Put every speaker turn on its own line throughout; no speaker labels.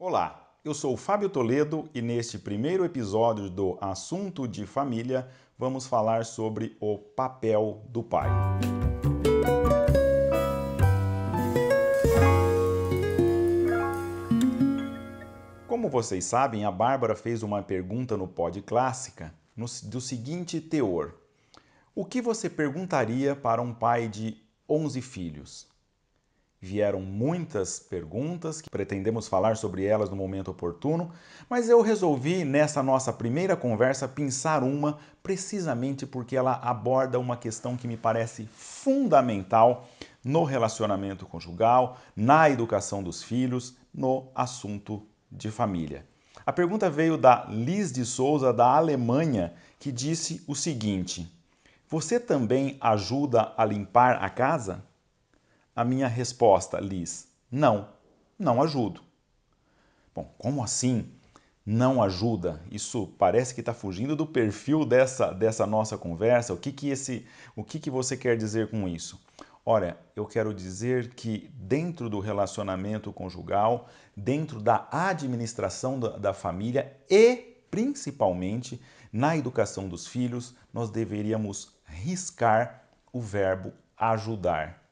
Olá, eu sou o Fábio Toledo e neste primeiro episódio do Assunto de Família vamos falar sobre o papel do pai. Como vocês sabem, a Bárbara fez uma pergunta no Pod Clássica do seguinte teor: o que você perguntaria para um pai de 11 filhos? Vieram muitas perguntas, que pretendemos falar sobre elas no momento oportuno, mas eu resolvi, nessa nossa primeira conversa, pensar uma precisamente porque ela aborda uma questão que me parece fundamental no relacionamento conjugal, na educação dos filhos, no assunto de família. A pergunta veio da Liz de Souza, da Alemanha, que disse o seguinte: você também ajuda a limpar a casa? A minha resposta, Liz, não ajudo. Bom, como assim não ajuda? Isso parece que está fugindo do perfil dessa nossa conversa. O que você quer dizer com isso? Olha, eu quero dizer que dentro do relacionamento conjugal, dentro da administração da família e principalmente na educação dos filhos, nós deveríamos riscar o verbo ajudar.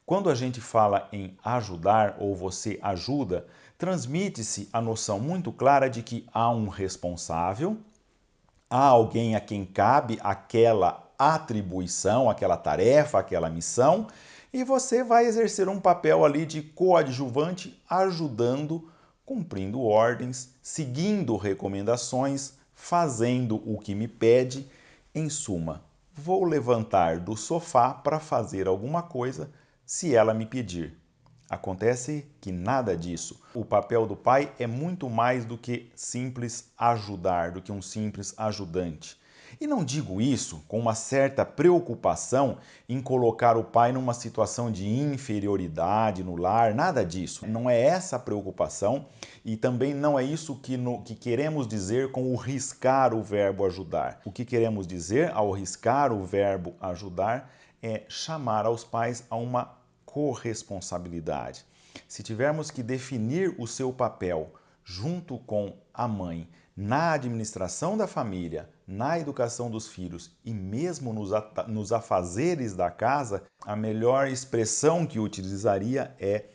Quando a gente fala em ajudar ou você ajuda, transmite-se a noção muito clara de que há um responsável, há alguém a quem cabe aquela atribuição, aquela tarefa, aquela missão, e você vai exercer um papel ali de coadjuvante, ajudando, cumprindo ordens, seguindo recomendações, fazendo o que me pede. Em suma, vou levantar do sofá para fazer alguma coisa se ela me pedir. Acontece que nada disso. O papel do pai é muito mais do que simples ajudar, do que um simples ajudante. E não digo isso com uma certa preocupação em colocar o pai numa situação de inferioridade no lar, nada disso. Não é essa a preocupação e também não é isso que queremos dizer com o riscar o verbo ajudar. O que queremos dizer ao riscar o verbo ajudar é chamar aos pais a uma corresponsabilidade. Se tivermos que definir o seu papel junto com a mãe na administração da família, na educação dos filhos e mesmo nos afazeres da casa, a melhor expressão que utilizaria é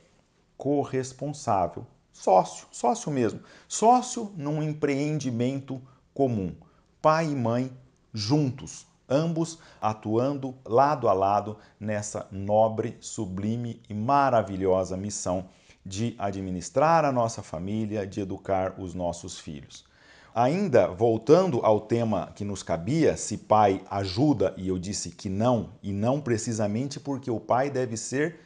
corresponsável. Sócio mesmo. Sócio num empreendimento comum. Pai e mãe juntos, ambos atuando lado a lado nessa nobre, sublime e maravilhosa missão de administrar a nossa família, de educar os nossos filhos. Ainda voltando ao tema que nos cabia, se pai ajuda, e eu disse que não, e não precisamente porque o pai deve ser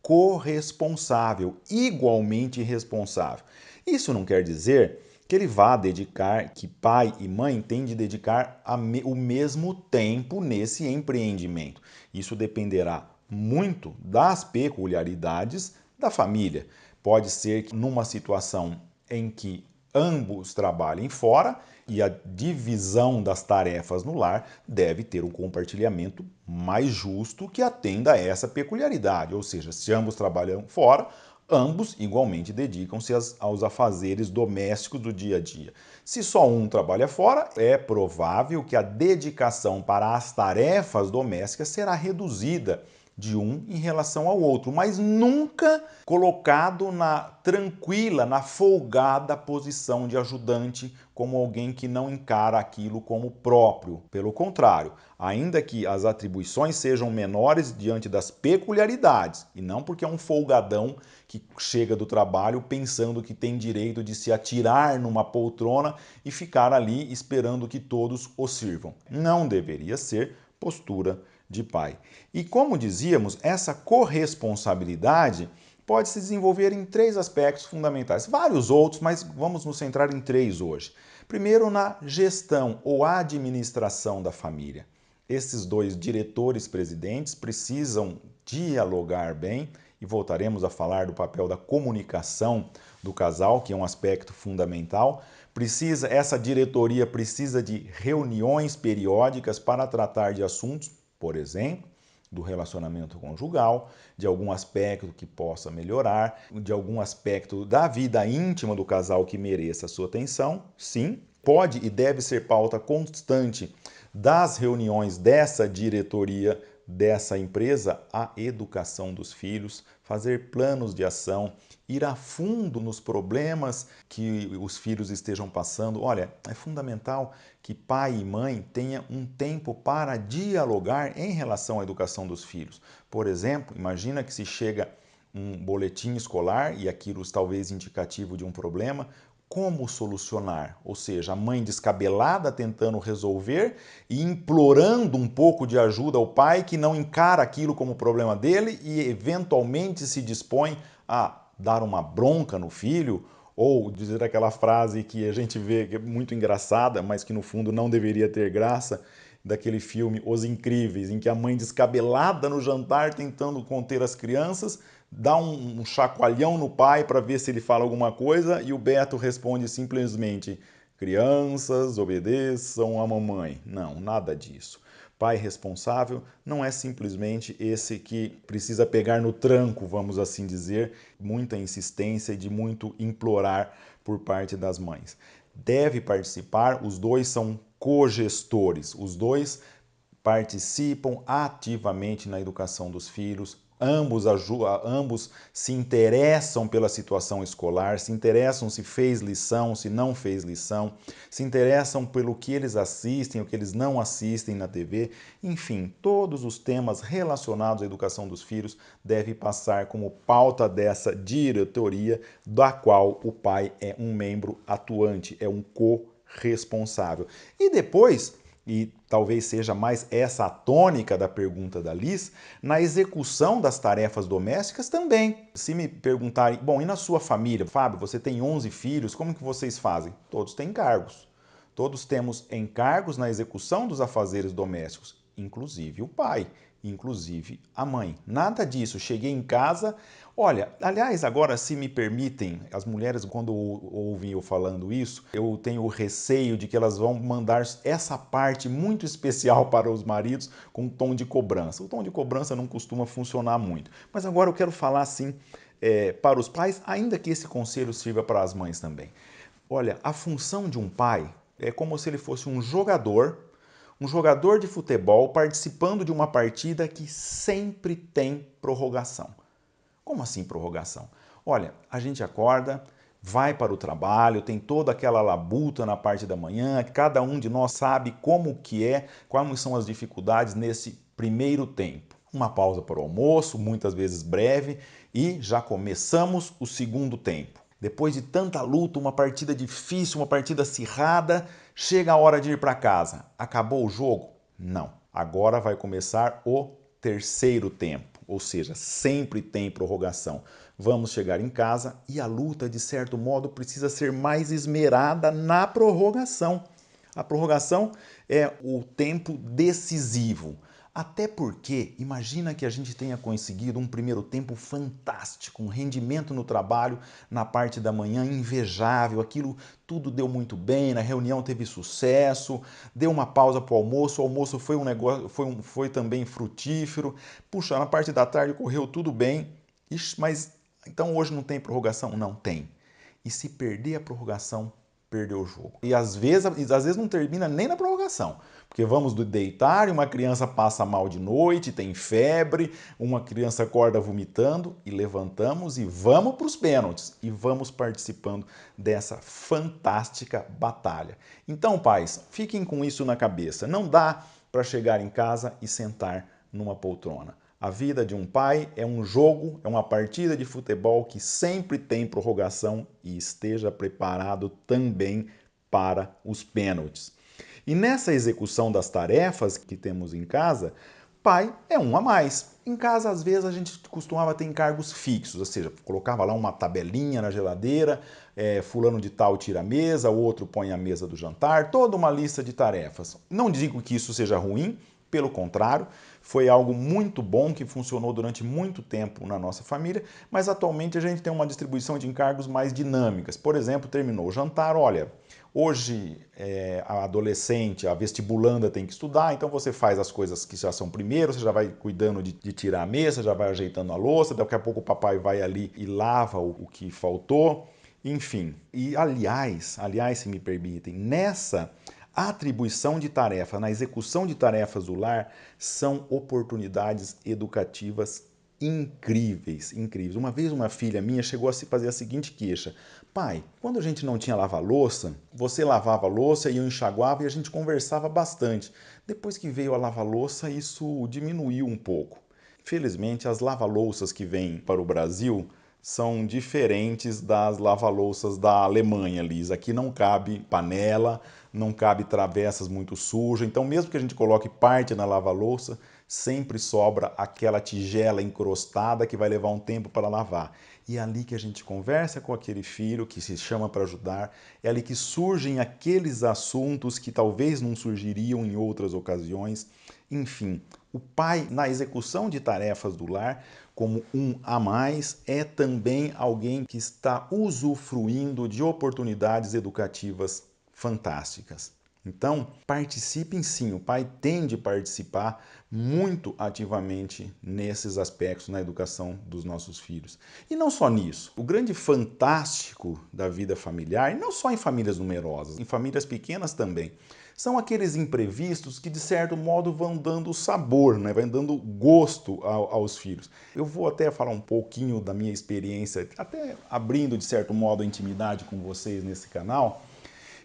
corresponsável, igualmente responsável. Isso não quer dizer que ele vá dedicar, que pai e mãe têm de dedicar o mesmo tempo nesse empreendimento. Isso dependerá muito das peculiaridades da família. Pode ser que numa situação em que ambos trabalhem fora e a divisão das tarefas no lar deve ter um compartilhamento mais justo que atenda a essa peculiaridade. Ou seja, se ambos trabalham fora, ambos igualmente dedicam-se aos afazeres domésticos do dia a dia. Se só um trabalha fora, é provável que a dedicação para as tarefas domésticas será reduzida de um em relação ao outro, mas nunca colocado na tranquila, na folgada posição de ajudante, como alguém que não encara aquilo como próprio. Pelo contrário, ainda que as atribuições sejam menores diante das peculiaridades, e não porque é um folgadão que chega do trabalho pensando que tem direito de se atirar numa poltrona e ficar ali esperando que todos o sirvam. Não deveria ser postura de pai. E como dizíamos, essa corresponsabilidade pode se desenvolver em três aspectos fundamentais. Vários outros, mas vamos nos centrar em três hoje. Primeiro, na gestão ou administração da família. Esses dois diretores-presidentes precisam dialogar bem e voltaremos a falar do papel da comunicação do casal, que é um aspecto fundamental. Essa diretoria precisa de reuniões periódicas para tratar de assuntos, por exemplo, do relacionamento conjugal, de algum aspecto que possa melhorar, de algum aspecto da vida íntima do casal que mereça a sua atenção, sim. Pode e deve ser pauta constante das reuniões dessa diretoria, dessa empresa, a educação dos filhos, fazer planos de ação, ir a fundo nos problemas que os filhos estejam passando. Olha, é fundamental que pai e mãe tenham um tempo para dialogar em relação à educação dos filhos. Por exemplo, imagina que se chega um boletim escolar e aquilo talvez indicativo de um problema, como solucionar? Ou seja, a mãe descabelada tentando resolver e implorando um pouco de ajuda ao pai que não encara aquilo como problema dele e eventualmente se dispõe a dar uma bronca no filho ou dizer aquela frase que a gente vê que é muito engraçada, mas que no fundo não deveria ter graça, daquele filme Os Incríveis, em que a mãe descabelada no jantar tentando conter as crianças, dá um chacoalhão no pai para ver se ele fala alguma coisa e o Beto responde simplesmente: crianças, obedeçam a mamãe. Não, nada disso. Pai responsável não é simplesmente esse que precisa pegar no tranco, vamos assim dizer, muita insistência e de muito implorar por parte das mães. Deve participar, os dois são cogestores, os dois participam ativamente na educação dos filhos, ambos se interessam pela situação escolar, se interessam se fez lição, se não fez lição, se interessam pelo que eles assistem, o que eles não assistem na TV, enfim, todos os temas relacionados à educação dos filhos devem passar como pauta dessa diretoria, da qual o pai é um membro atuante, é um corresponsável. E depois, e talvez seja mais essa a tônica da pergunta da Liz, na execução das tarefas domésticas também. Se me perguntarem, bom, e na sua família? Fábio, você tem 11 filhos, como que vocês fazem? Todos têm encargos. Todos temos encargos na execução dos afazeres domésticos, inclusive o pai, inclusive a mãe. Nada disso, cheguei em casa. Olha, aliás, agora, se me permitem, as mulheres, quando ouvem eu falando isso, eu tenho o receio de que elas vão mandar essa parte muito especial para os maridos com um tom de cobrança. O tom de cobrança não costuma funcionar muito. Mas agora eu quero falar assim para os pais, ainda que esse conselho sirva para as mães também. Olha, a função de um pai é como se ele fosse um jogador de futebol participando de uma partida que sempre tem prorrogação. Como assim prorrogação? Olha, a gente acorda, vai para o trabalho, tem toda aquela labuta na parte da manhã, cada um de nós sabe como que é, quais são as dificuldades nesse primeiro tempo. Uma pausa para o almoço, muitas vezes breve, e já começamos o segundo tempo. Depois de tanta luta, uma partida difícil, uma partida acirrada, chega a hora de ir para casa. Acabou o jogo? Não. Agora vai começar o terceiro tempo, ou seja, sempre tem prorrogação. Vamos chegar em casa e a luta, de certo modo, precisa ser mais esmerada na prorrogação. A prorrogação é o tempo decisivo. Até porque, imagina que a gente tenha conseguido um primeiro tempo fantástico, um rendimento no trabalho na parte da manhã invejável, aquilo tudo deu muito bem, na reunião teve sucesso, deu uma pausa para o almoço foi um negócio, foi também frutífero. Puxa, na parte da tarde correu tudo bem, ixi, mas então hoje não tem prorrogação? Não tem. E se perder a prorrogação, perdeu o jogo. E às vezes não termina nem na prorrogação. Porque vamos deitar e uma criança passa mal de noite, tem febre, uma criança acorda vomitando e levantamos e vamos para os pênaltis. E vamos participando dessa fantástica batalha. Então, pais, fiquem com isso na cabeça. Não dá para chegar em casa e sentar numa poltrona. A vida de um pai é um jogo, é uma partida de futebol que sempre tem prorrogação e esteja preparado também para os pênaltis. E nessa execução das tarefas que temos em casa, pai é um a mais. Em casa, às vezes, a gente costumava ter encargos fixos, ou seja, colocava lá uma tabelinha na geladeira, fulano de tal tira a mesa, o outro põe a mesa do jantar, toda uma lista de tarefas. Não digo que isso seja ruim, pelo contrário, foi algo muito bom que funcionou durante muito tempo na nossa família, mas atualmente a gente tem uma distribuição de encargos mais dinâmicas. Por exemplo, terminou o jantar, olha, hoje a adolescente, a vestibulanda tem que estudar, então você faz as coisas que já são primeiro, você já vai cuidando de tirar a mesa, já vai ajeitando a louça, daqui a pouco o papai vai ali e lava o que faltou, enfim. E aliás, se me permitem, nessa atribuição de tarefa, na execução de tarefas do lar, são oportunidades educativas incríveis, incríveis. Uma vez uma filha minha chegou a se fazer a seguinte queixa: pai, quando a gente não tinha lava-louça, você lavava a louça e eu enxaguava e a gente conversava bastante. Depois que veio a lava-louça, isso diminuiu um pouco. Felizmente, as lava-louças que vêm para o Brasil são diferentes das lava-louças da Alemanha, Liz. Aqui não cabe panela, não cabe travessas muito sujas, então mesmo que a gente coloque parte na lava-louça, sempre sobra aquela tigela encrostada que vai levar um tempo para lavar. E é ali que a gente conversa com aquele filho que se chama para ajudar, é ali que surgem aqueles assuntos que talvez não surgiriam em outras ocasiões. Enfim, o pai, na execução de tarefas do lar, como um a mais, é também alguém que está usufruindo de oportunidades educativas fantásticas. Então, participem sim, o pai tem de participar muito ativamente nesses aspectos na educação dos nossos filhos. E não só nisso, o grande fantástico da vida familiar, e não só em famílias numerosas, em famílias pequenas também, são aqueles imprevistos que de certo modo vão dando sabor, né? Vai dando gosto aos filhos. Eu vou até falar um pouquinho da minha experiência, até abrindo de certo modo a intimidade com vocês nesse canal,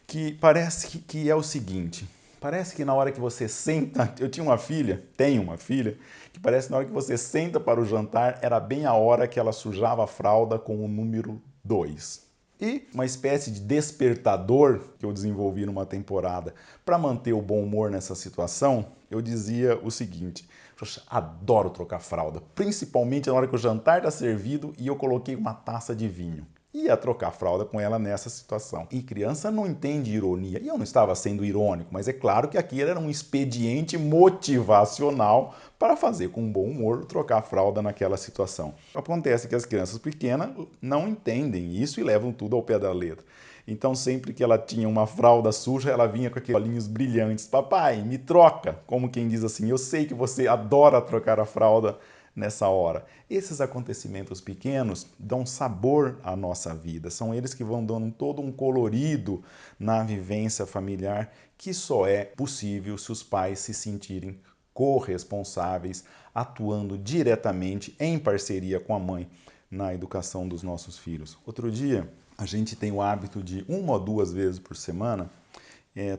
que parece que é o seguinte, parece que na hora que você senta, eu tinha uma filha, tenho uma filha, que parece que na hora que você senta para o jantar, era bem a hora que ela sujava a fralda com o número 2. E uma espécie de despertador que eu desenvolvi numa temporada para manter o bom humor nessa situação, eu dizia o seguinte: poxa, adoro trocar fralda, principalmente na hora que o jantar está servido e eu coloquei uma taça de vinho. Ia trocar fralda com ela nessa situação. E criança não entende ironia. E eu não estava sendo irônico, mas é claro que aqui era um expediente motivacional para fazer com bom humor trocar fralda naquela situação. Acontece que as crianças pequenas não entendem isso e levam tudo ao pé da letra. Então, sempre que ela tinha uma fralda suja, ela vinha com aqueles olhinhos brilhantes. Papai, me troca! Como quem diz assim, eu sei que você adora trocar a fralda nessa hora. Esses acontecimentos pequenos dão sabor à nossa vida, são eles que vão dando todo um colorido na vivência familiar que só é possível se os pais se sentirem corresponsáveis, atuando diretamente em parceria com a mãe na educação dos nossos filhos. Outro dia, a gente tem o hábito de 1 ou 2 vezes por semana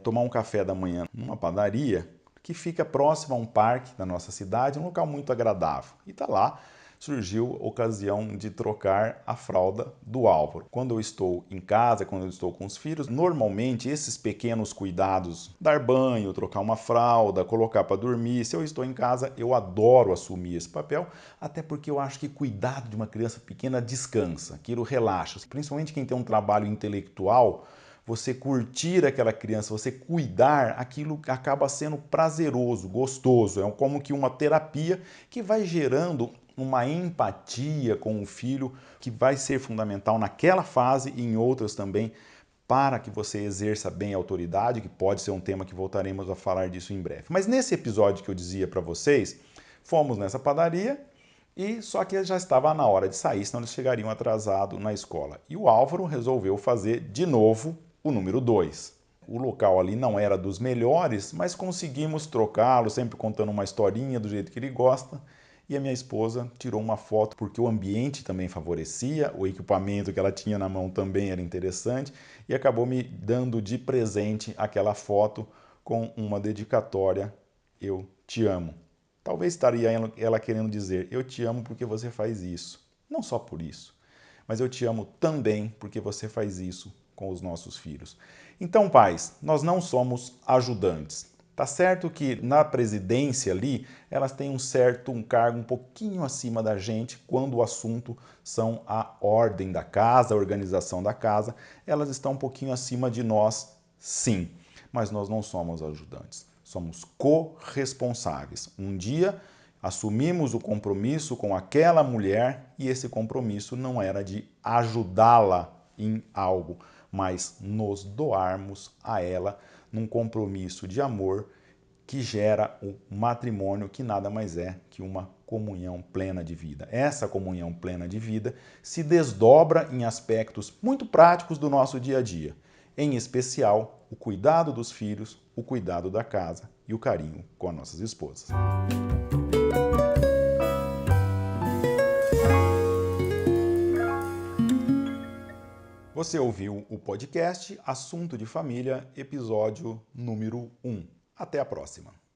tomar um café da manhã numa padaria que fica próximo a um parque da nossa cidade, um local muito agradável. E tá lá, surgiu a ocasião de trocar a fralda do Álvaro. Quando eu estou em casa, quando eu estou com os filhos, normalmente esses pequenos cuidados, dar banho, trocar uma fralda, colocar para dormir, se eu estou em casa, eu adoro assumir esse papel, até porque eu acho que cuidado de uma criança pequena descansa, aquilo relaxa. Principalmente quem tem um trabalho intelectual, você curtir aquela criança, você cuidar, aquilo acaba sendo prazeroso, gostoso. É como que uma terapia que vai gerando uma empatia com o filho que vai ser fundamental naquela fase e em outras também para que você exerça bem a autoridade, que pode ser um tema que voltaremos a falar disso em breve. Mas nesse episódio que eu dizia para vocês, fomos nessa padaria e só que já estava na hora de sair, senão eles chegariam atrasados na escola. E o Álvaro resolveu fazer de novo o número 2. O local ali não era dos melhores, mas conseguimos trocá-lo, sempre contando uma historinha do jeito que ele gosta. E a minha esposa tirou uma foto porque o ambiente também favorecia, o equipamento que ela tinha na mão também era interessante e acabou me dando de presente aquela foto com uma dedicatória: eu te amo. Talvez estaria ela querendo dizer: eu te amo porque você faz isso. Não só por isso, mas eu te amo também porque você faz isso com os nossos filhos. Então, pais, nós não somos ajudantes. Tá certo que na presidência ali, elas têm um cargo um pouquinho acima da gente quando o assunto são a ordem da casa, a organização da casa. Elas estão um pouquinho acima de nós, sim, mas nós não somos ajudantes. somos corresponsáveis. Um dia assumimos o compromisso com aquela mulher e esse compromisso não era de ajudá-la em algo, mas nos doarmos a ela num compromisso de amor que gera o matrimônio, que nada mais é que uma comunhão plena de vida. Essa comunhão plena de vida se desdobra em aspectos muito práticos do nosso dia a dia, em especial o cuidado dos filhos, o cuidado da casa e o carinho com as nossas esposas. Você ouviu o podcast Assunto de Família, episódio número 1. Até a próxima.